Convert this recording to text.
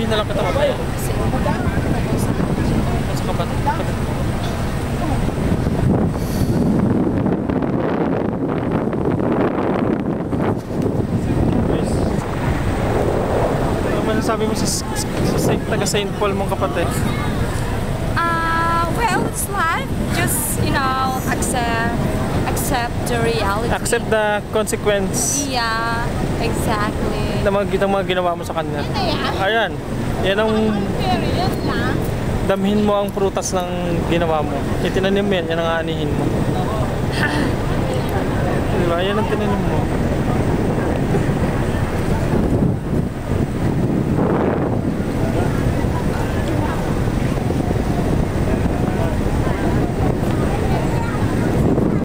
Sabihin na lang kita mamaya. Sa kapatid. Sabi mo sa taga St. Paul mong kapatid? Well, it's life. Just, you know, accept the reality. Accept the consequence. Yeah, exactly. Na mga ginawa mo sa kanya. Ayan. Yan ang damhin mo ang prutas ng ginawa mo. Itinanim mo yan ang aanihin mo. Diba? Yan ang tinanim mo.